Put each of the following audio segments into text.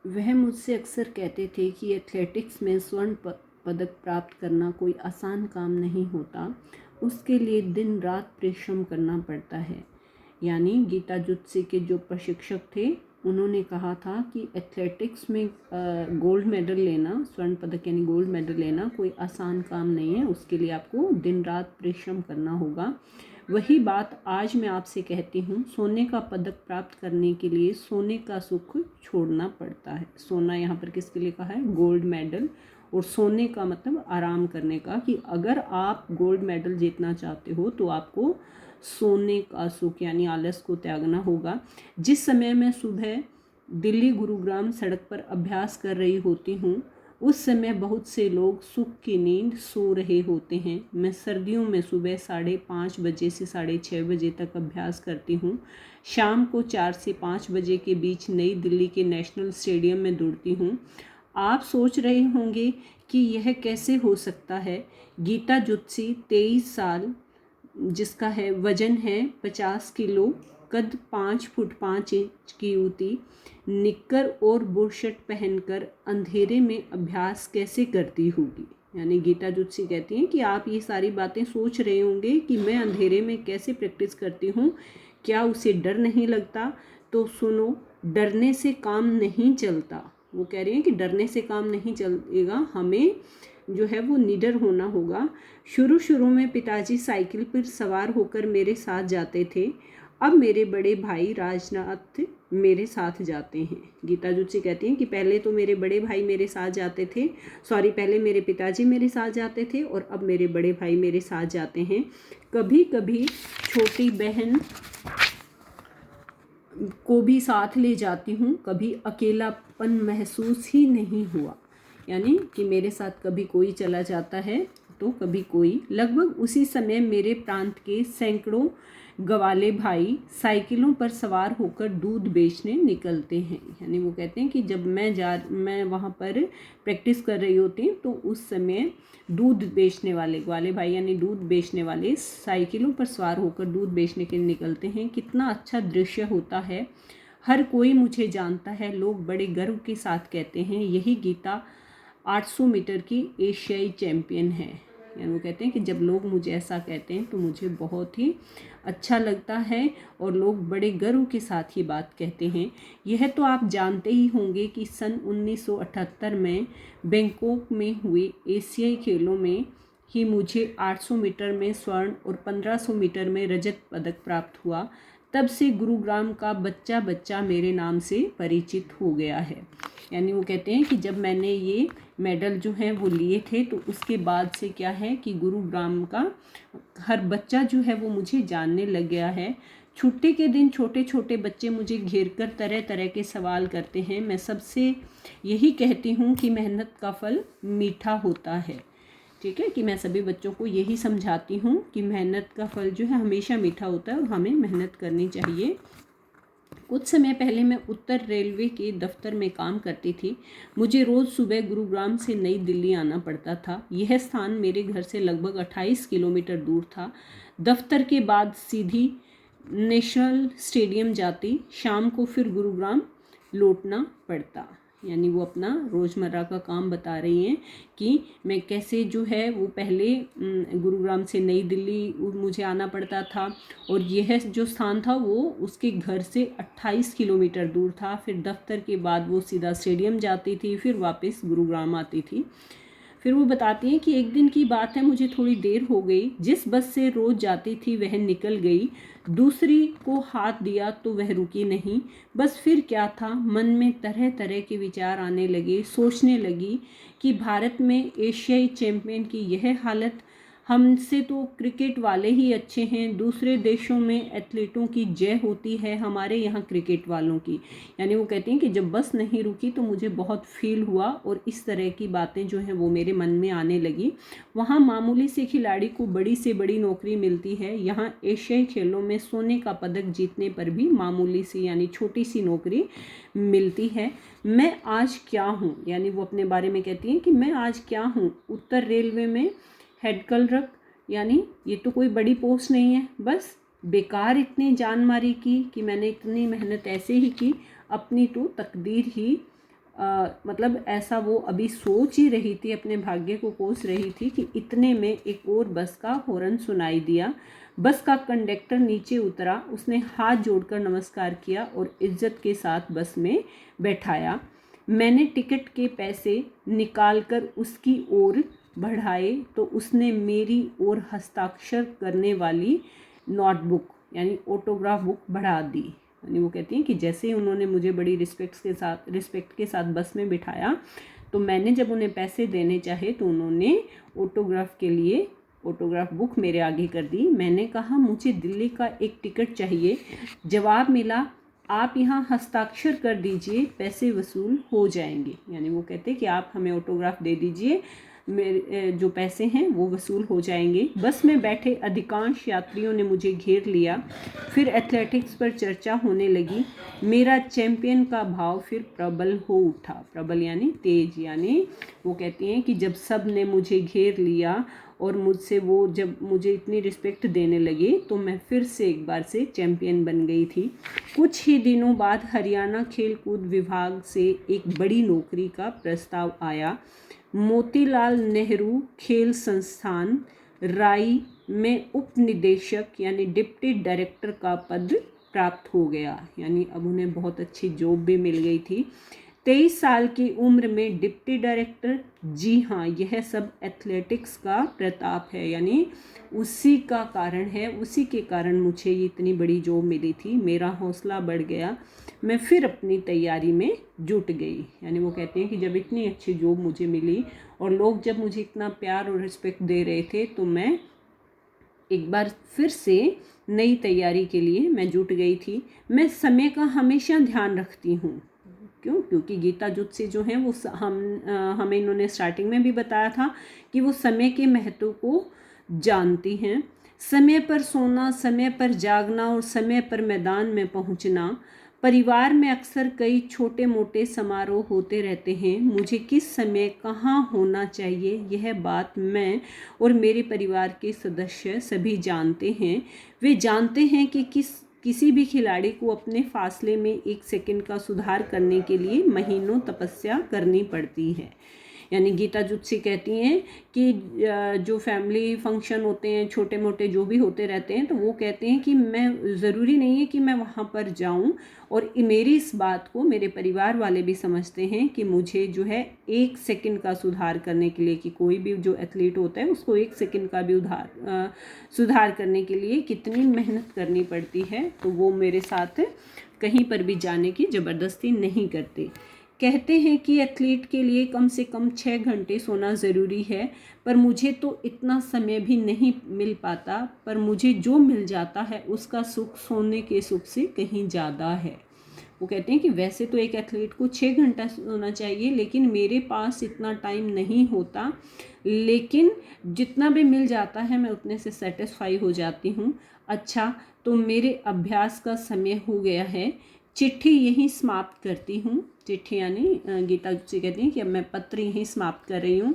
वह मुझसे अक्सर कहते थे कि एथलेटिक्स में स्वर्ण पदक प्राप्त करना कोई आसान काम नहीं होता, उसके लिए दिन रात परिश्रम करना पड़ता है। यानी गीता जुत्सी के जो प्रशिक्षक थे उन्होंने कहा था कि एथलेटिक्स में गोल्ड मेडल लेना, स्वर्ण पदक यानी गोल्ड मेडल लेना कोई आसान काम नहीं है, उसके लिए आपको दिन रात परिश्रम करना होगा। वही बात आज मैं आपसे कहती हूँ, सोने का पदक प्राप्त करने के लिए सोने का सुख छोड़ना पड़ता है। सोना यहाँ पर किसके लिए कहा है? Gold medal. और सोने का मतलब आराम करने का, कि अगर आप गोल्ड मेडल जीतना चाहते हो तो आपको सोने का सुख यानी आलस को त्यागना होगा। जिस समय मैं सुबह दिल्ली गुरुग्राम सड़क पर अभ्यास कर रही होती हूँ, उस समय बहुत से लोग सुख की नींद सो रहे होते हैं। मैं सर्दियों में सुबह 5:30 बजे से 6:30 बजे तक अभ्यास करती हूँ। शाम को 4 से 5 बजे के बीच नई दिल्ली के नेशनल स्टेडियम में दौड़ती हूँ। आप सोच रहे होंगे कि यह कैसे हो सकता है। गीता जुत्सी 23 साल, जिसका है वजन है 50 किलो, कद 5 फुट 5 इंच की होती, निक्कर और बुशर्ट पहनकर अंधेरे में अभ्यास कैसे करती होगी। यानी गीता जुत्सी कहती हैं कि आप ये सारी बातें सोच रहे होंगे कि मैं अंधेरे में कैसे प्रैक्टिस करती हूँ, क्या उसे डर नहीं लगता? तो सुनो, डरने से काम नहीं चलता। वो कह रही हैं कि डरने से काम नहीं चलेगा, हमें जो है वो निडर होना होगा। शुरू शुरू में पिताजी साइकिल पर सवार होकर मेरे साथ जाते थे, अब मेरे बड़े भाई राजनाथ मेरे साथ जाते हैं। गीता जुत्सी कहती हैं कि पहले तो मेरे बड़े भाई मेरे साथ जाते थे, पहले मेरे पिताजी मेरे साथ जाते थे और अब मेरे बड़े भाई मेरे साथ जाते हैं। कभी कभी छोटी बहन को भी साथ ले जाती हूँ, कभी अकेलापन महसूस ही नहीं हुआ। यानी कि मेरे साथ कभी कोई चला जाता है तो कभी कोई। लगभग उसी समय मेरे प्रांत के सैकड़ों गवाले भाई साइकिलों पर सवार होकर दूध बेचने निकलते हैं। यानी वो कहते हैं कि जब मैं वहाँ पर प्रैक्टिस कर रही होती हूँ तो उस समय दूध बेचने वाले ग्वाले भाई यानी दूध बेचने वाले साइकिलों पर सवार होकर दूध बेचने के लिए निकलते हैं। कितना अच्छा दृश्य होता है। हर कोई मुझे जानता है, लोग बड़े गर्व के साथ कहते हैं यही गीता 800 मीटर की एशियाई चैम्पियन है। यानी वो कहते हैं कि जब लोग मुझे ऐसा कहते हैं तो मुझे बहुत ही अच्छा लगता है और लोग बड़े गर्व के साथ ही बात कहते हैं। यह तो आप जानते ही होंगे कि सन 1978 में बैंकॉक में हुए एशियाई खेलों में ही मुझे 800 मीटर में स्वर्ण और 1500 मीटर में रजत पदक प्राप्त हुआ। तब से गुरुग्राम का बच्चा बच्चा मेरे नाम से परिचित हो गया है। यानी वो कहते हैं कि जब मैंने ये मेडल जो हैं वो लिए थे तो उसके बाद से क्या है कि गुरुग्राम का हर बच्चा जो है वो मुझे जानने लग गया है। छुट्टी के दिन छोटे छोटे बच्चे मुझे घेर कर तरह तरह के सवाल करते हैं। मैं सबसे यही कहती हूँ कि मेहनत का फल मीठा होता है। ठीक है, कि मैं सभी बच्चों को यही समझाती हूँ कि मेहनत का फल जो है हमेशा मीठा होता है और हमें मेहनत करनी चाहिए। कुछ समय पहले मैं उत्तर रेलवे के दफ्तर में काम करती थी। मुझे रोज़ सुबह गुरुग्राम से नई दिल्ली आना पड़ता था। यह स्थान मेरे घर से लगभग 28 किलोमीटर दूर था। दफ्तर के बाद सीधी नेशनल स्टेडियम जाती, शाम को फिर गुरुग्राम लौटना पड़ता। यानी वो अपना रोज़मर्रा का काम बता रही हैं कि मैं कैसे जो है वो पहले गुरुग्राम से नई दिल्ली मुझे आना पड़ता था और यह जो स्थान था वो उसके घर से 28 किलोमीटर दूर था। फिर दफ्तर के बाद वो सीधा स्टेडियम जाती थी, फिर वापस गुरुग्राम आती थी। फिर वो बताती हैं कि एक दिन की बात है, मुझे थोड़ी देर हो गई। जिस बस से रोज़ जाती थी वह निकल गई। दूसरी को हाथ दिया तो वह रुकी नहीं। बस फिर क्या था, मन में तरह तरह के विचार आने लगे। सोचने लगी कि भारत में एशियाई चैम्पियन की यह हालत, हमसे तो क्रिकेट वाले ही अच्छे हैं। दूसरे देशों में एथलीटों की जय होती है, हमारे यहाँ क्रिकेट वालों की। यानी वो कहती हैं कि जब बस नहीं रुकी तो मुझे बहुत फील हुआ और इस तरह की बातें जो हैं वो मेरे मन में आने लगी। वहाँ मामूली से खिलाड़ी को बड़ी से बड़ी नौकरी मिलती है, यहाँ एशियाई खेलों में सोने का पदक जीतने पर भी मामूली सी यानी छोटी सी नौकरी मिलती है। मैं आज क्या हूँ, यानी वो अपने बारे में कहती हैं कि मैं आज क्या हूँ। उत्तर रेलवे में हेड क्लर्क, यानी ये तो कोई बड़ी पोस्ट नहीं है, बस बेकार इतनी जान मारी की कि मैंने इतनी मेहनत ऐसे ही की, अपनी तो तकदीर ही मतलब ऐसा वो अभी सोच ही रही थी, अपने भाग्य को कोस रही थी कि इतने में एक और बस का हॉर्न सुनाई दिया। बस का कंडक्टर नीचे उतरा, उसने हाथ जोड़कर नमस्कार किया और इज्जत के साथ बस में बैठाया। मैंने टिकट के पैसे निकालकर उसकी ओर बढ़ाए तो उसने मेरी ओर हस्ताक्षर करने वाली नोटबुक यानी ऑटोग्राफ बुक बढ़ा दी। यानी वो कहती हैं कि जैसे ही उन्होंने मुझे बड़ी रिस्पेक्ट के साथ बस में बिठाया, तो मैंने जब उन्हें पैसे देने चाहे तो उन्होंने ऑटोग्राफ के लिए ऑटोग्राफ बुक मेरे आगे कर दी। मैंने कहा मुझे दिल्ली का एक टिकट चाहिए। जवाब मिला आप यहाँ हस्ताक्षर कर दीजिए, पैसे वसूल हो जाएंगे। यानी वो कहते कि आप हमें ऑटोग्राफ दे दीजिए, मेरे जो पैसे हैं वो वसूल हो जाएंगे। बस में बैठे अधिकांश यात्रियों ने मुझे घेर लिया। फिर एथलेटिक्स पर चर्चा होने लगी। मेरा चैंपियन का भाव फिर प्रबल हो उठा। प्रबल यानी तेज। यानी वो कहती हैं कि जब सब ने मुझे घेर लिया और मुझसे वो जब मुझे इतनी रिस्पेक्ट देने लगे तो मैं फिर से एक बार से चैंपियन बन गई थी। कुछ ही दिनों बाद हरियाणा खेल कूद विभाग से एक बड़ी नौकरी का प्रस्ताव आया। मोतीलाल नेहरू खेल संस्थान राई में उप निदेशक यानी डिप्टी डायरेक्टर का पद प्राप्त हो गया। यानी अब उन्हें बहुत अच्छी जॉब भी मिल गई थी। 23 साल की उम्र में डिप्टी डायरेक्टर। जी हाँ, यह सब एथलेटिक्स का प्रताप है। यानी उसी का कारण है, उसी के कारण मुझे ये इतनी बड़ी जॉब मिली थी। मेरा हौसला बढ़ गया, मैं फिर अपनी तैयारी में जुट गई। यानी वो कहते हैं कि जब इतनी अच्छी जॉब मुझे मिली और लोग जब मुझे इतना प्यार और रिस्पेक्ट दे रहे थे तो मैं एक बार फिर से नई तैयारी के लिए मैं जुट गई थी। मैं समय का हमेशा ध्यान रखती हूँ। क्योंकि गीता जुत्से जो हैं वो हमें इन्होंने स्टार्टिंग में भी बताया था कि वो समय के महत्व को जानती हैं। समय पर सोना, समय पर जागना और समय पर मैदान में पहुंचना। परिवार में अक्सर कई छोटे मोटे समारोह होते रहते हैं। मुझे किस समय कहाँ होना चाहिए यह बात मैं और मेरे परिवार के सदस्य सभी जानते हैं। वे जानते हैं कि किसी भी खिलाड़ी को अपने फासले में 1 सेकंड का सुधार करने के लिए महीनों तपस्या करनी पड़ती है। यानी गीता जुत्से कहती हैं कि जो फैमिली फंक्शन होते हैं, छोटे मोटे जो भी होते रहते हैं, तो वो कहते हैं कि मैं ज़रूरी नहीं है कि मैं वहाँ पर जाऊँ। और मेरी इस बात को मेरे परिवार वाले भी समझते हैं कि मुझे जो है 1 सेकंड का सुधार करने के लिए, कि कोई भी जो एथलीट होता है उसको 1 सेकंड का भी सुधार करने के लिए कितनी मेहनत करनी पड़ती है, तो वो मेरे साथ कहीं पर भी जाने की ज़बरदस्ती नहीं करते। कहते हैं कि एथलीट के लिए कम से कम 6 घंटे सोना ज़रूरी है, पर मुझे तो इतना समय भी नहीं मिल पाता। पर मुझे जो मिल जाता है उसका सुख सोने के सुख से कहीं ज़्यादा है। वो कहते हैं कि वैसे तो एक एथलीट को 6 घंटा सोना चाहिए, लेकिन मेरे पास इतना टाइम नहीं होता। लेकिन जितना भी मिल जाता है मैं उतने से सेटिस्फाई हो जाती हूँ। अच्छा, तो मेरे अभ्यास का समय हो गया है। चिट्ठी यहीं समाप्त करती हूँ। चिट्ठी यानी गीता जी कहती हैं कि अब मैं पत्र यहीं समाप्त कर रही हूँ।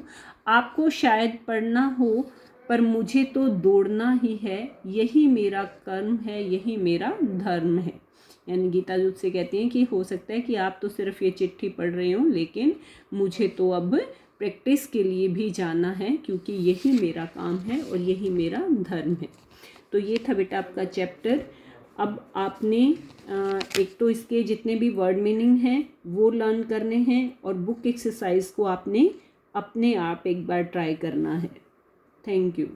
आपको शायद पढ़ना हो, पर मुझे तो दौड़ना ही है। यही मेरा कर्म है, यही मेरा धर्म है। यानी गीता जी से कहती हैं कि हो सकता है कि आप तो सिर्फ ये चिट्ठी पढ़ रहे हो, लेकिन मुझे तो अब प्रैक्टिस के लिए भी जाना है, क्योंकि यही मेरा काम है और यही मेरा धर्म है। तो ये था बेटा आपका चैप्टर। अब आपने एक तो इसके जितने भी वर्ड मीनिंग हैं वो लर्न करने हैं, और बुक एक्सरसाइज को आपने अपने आप एक बार ट्राई करना है। Thank you.